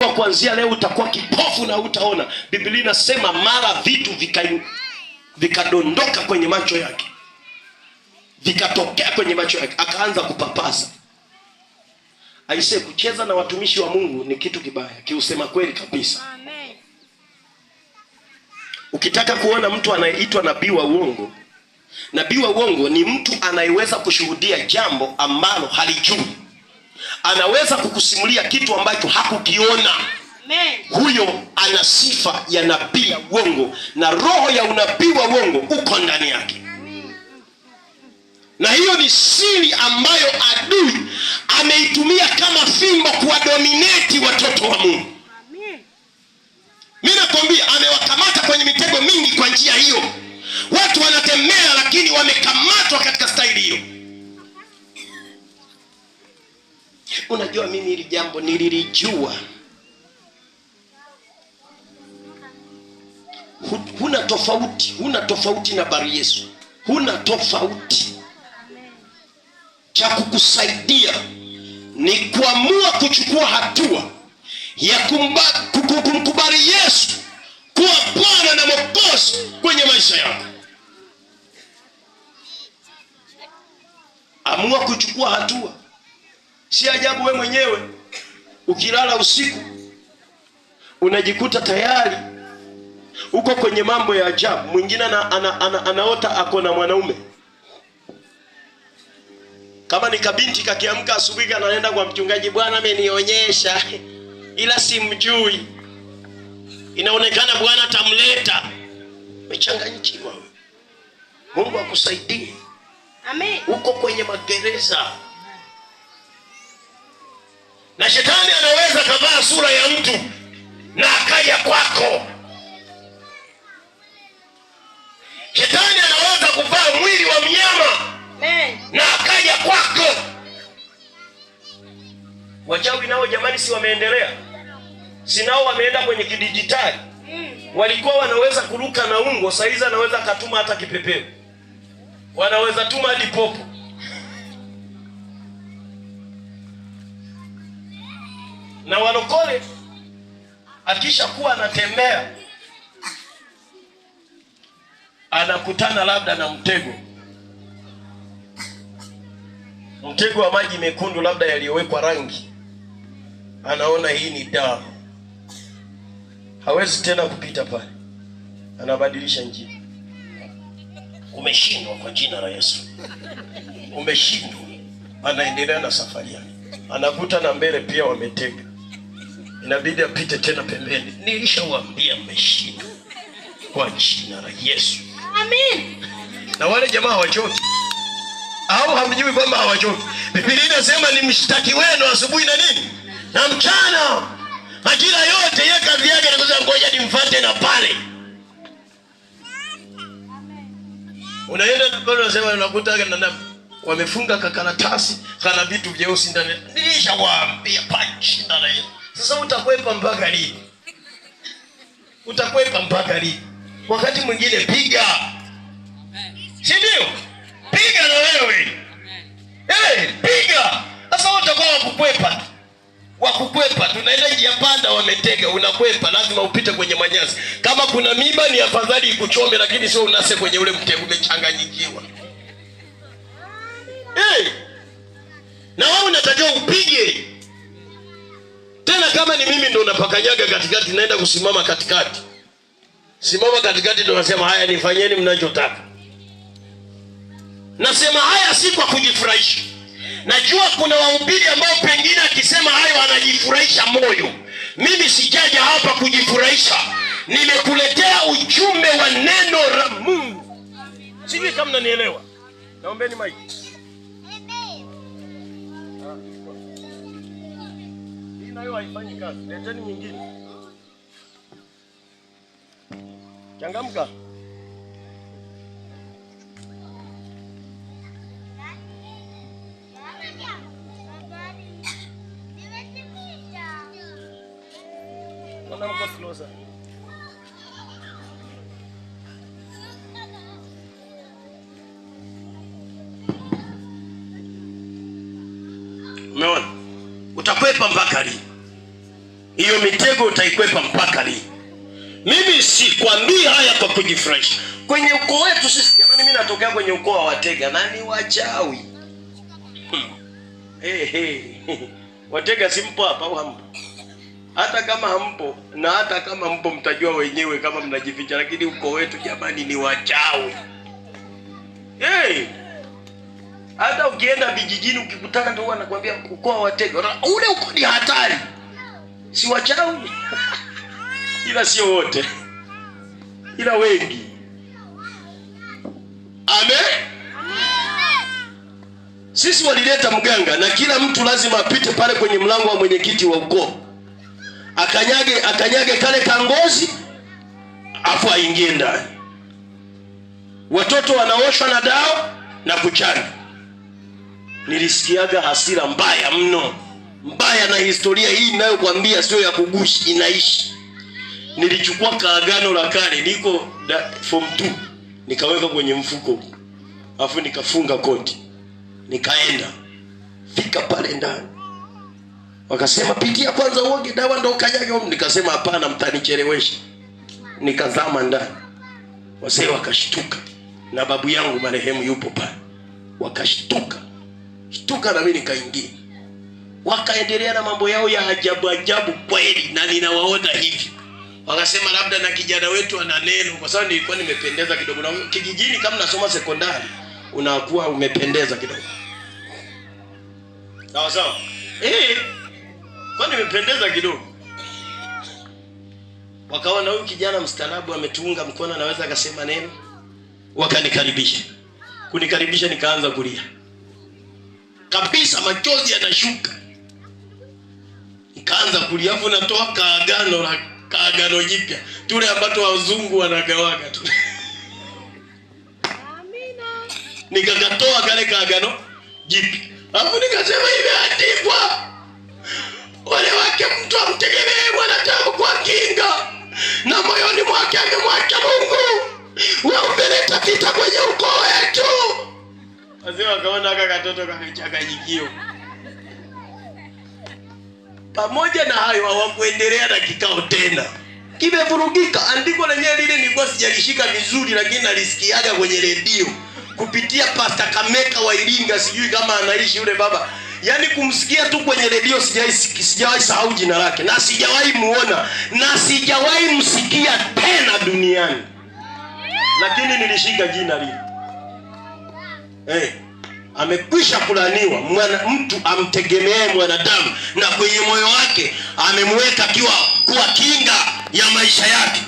kwamba kuanzia leo utakuwa kipofu na utaona. Biblia inasema mara vitu vikadondoka kwenye macho yake, vikatokea kwenye macho yake, akaanza kupapasa. Aisee, kucheza na watumishi wa Mungu ni kitu kibaya, kiusema kweli kabisa. Amen. Ukitaka kuona mtu anayeitwa nabii wa uongo, nabii wa uongo ni mtu anayeweza kushuhudia jambo ambalo halijui. Anaweza kukusimulia kitu ambacho hakukiona. Amen. Huyo ana sifa ya nabii wa uongo, na roho ya unabii wa uongo uko ndani yake. Na hiyo ni siri ambayo adui ameitumia kama fimbo kuwadominate watoto wa Mungu. Mimi nakwambia amewakamata kwenye mitego mingi kwa njia hiyo. Watu wanatembea lakini wamekamatwa katika staili hiyo. Unajua mimi hili jambo nililijua. Huna tofauti na bari Yesu. Huna tofauti. Cha kukusaidia ni kuamua kuchukua hatua ya kumkubali Yesu kuwa Bwana na Mwokozi kwenye maisha yako. Amua kuchukua hatua. Si ajabu we mwenyewe ukilala usiku unajikuta tayari uko kwenye mambo ya ajabu. Mwingine anaota ako na mwanaume. Kama ni kabinti kakiamka asubuhi anaenda kwa mchungaji, Bwana amenionyesha ila simjui. Inaonekana Bwana atamleta. Umechanganyikiwa wewe. Mungu akusaidie. Amen. Uko kwenye magereza. Na shetani anaweza kavaa sura ya mtu na akaja kwako. Shetani anaweza kuvaa mwili wa mnyama na akaja kwako. Wachawi nao jamani, si wameendelea? Si nao wameenda kwenye kidijitali? Walikuwa wanaweza kuruka na ungo, saizi anaweza katuma hata kipepeo. Wanaweza tuma hadi popo. Na walokole akisha kuwa anatembea anakutana labda na mtego wa maji mekundu labda yaliyowekwa rangi. Anaona hii ni damu, hawezi tena kupita pale, anabadilisha njia. Umeshindwa kwa jina la Yesu, umeshindwa. Anaendelea na safari yake, anakuta na mbele pia wametega, inabidi apite tena pembeni. Nilishawaambia mmeshindwa kwa jina la Yesu. Amen. Na wale jamaa hawachoki. Au hamjui kwamba hawachoki? Biblia inasema ni mshtaki wenu asubuhi na nini? Na mchana. Majira yote yeye kazi yake ni kusema ngoja nimfuate na pale. Unaenda na pale unasema unakuta na wamefunga kakaratasi kana vitu vyeusi ndani. Nilishawaambia punch ndani. Sasa utakwepa mpaka lini? Utakwepa mpaka lini? Wakati mwingine piga. Si ndio? Piga na wewe. Piga. Sasa utakuwa wakukwepa. Tunaenda njia panda wametega, unakwepa, lazima upite kwenye manyasi. Kama kuna miba ni afadhali ikuchome, lakini sio unase kwenye ule mtego, umechanganyikiwa. Na wewe unatakiwa upige. Tena kama ni mimi ndo unapakanyaga katikati, naenda kusimama katikati. Simama katikati ndo nasema haya nifanyeni mnachotaka. Nasema haya si kwa kujifurahisha. Najua kuna wahubiri ambao pengine akisema hayo anajifurahisha moyo. Mimi sijaja hapa kujifurahisha. Nimekuletea ujumbe wa neno la Mungu. Sijui kama mnanielewa. Naombeni maiki. Hii nayo haifanyi kazi. Leteni nyingine. Changamka. Mwana mko closer. Umeona? Utakwepa mpaka lini? Hiyo mitego utaikwepa mpaka lini? Mimi sikwambii haya kwa kujifurahisha. Kwenye ukoo wetu sisi, jamani, mimi natokea kwenye ukoo wa Watega na ni wachawi. Watega simpo hapa au hampo? Hata kama hampo, na hata kama mpo mtajua wenyewe kama mnajificha, lakini ukoo wetu jamani ni wachawi. Hata ukienda vijijini ukikutana ndio wanakuambia ukoo wa Watega. Ule ukoo ni hatari. Si wachawi? Ila sio wote. Ila wengi. Amen. Sisi walileta mganga na kila mtu lazima apite pale kwenye mlango wa mwenyekiti wa ukoo. Akanyage kale kangozi afu aingie ndani. Watoto wanaoshwa na dawa na kuchana. Nilisikiaga hasira mbaya mno. Mbaya, na historia hii ninayokuambia sio ya kugushi, inaishi. Nilichukua kaagano la kale, niko form 2, nikaweka kwenye mfuko. Afu nikafunga koti. Nikaenda. Fika pale ndani. Wakasema pitia kwanza uoge dawa ndo ukanyage. Nikasema hapana, mtanichelewesha. Nikazama ndani. Wazee wakashtuka. Na babu yangu marehemu yupo pale. Wakashtuka. Shtuka na mimi nikaingia. Wakaendelea na mambo yao ya ajabu ajabu kweli, na ninawaona hivi. Wakasema labda na kijana wetu ana neno, kwa sababu nilikuwa nimependeza kidogo. Na kijijini kama nasoma sekondari unakuwa umependeza kidogo. Sawa sawa? Kwa nimependeza kidogo. Wakaona huyu kijana mstaarabu ametuunga mkono, anaweza akasema neno. Wakanikaribisha. Kunikaribisha nikaanza kulia. Kabisa machozi yanashuka. Nikaanza kulia, afu natoa kaagano jipya. Tule ambato wazungu wanagawaga tu. Amina. Nikakatoa kale kaagano jipya. Afu nikasema imeandikwa, wale wake mtu amtegemee mwanadamu kwa kinga, na moyoni mwake amemwacha Mungu. Wewe umeleta vita kwenye ukoo wetu. Wazee wakaona aka katoto kamechanganyikio. Pamoja na hayo hawakuendelea na kikao tena. Kimevurugika. Andiko lenyewe lile nilikuwa sijalishika vizuri, lakini nalisikiaga kwenye redio kupitia Pastor Kameka wa Iringa, sijui kama anaishi yule baba. Yaani kumsikia tu kwenye redio sijawahi sahau jina lake, na sijawahi muona, na sijawahi msikia tena duniani. Lakini nilishika jina lile. Amekwisha kulaniwa mtu amtegemee mwanadamu, na kwenye moyo wake amemweka kuwa kinga ya maisha yake.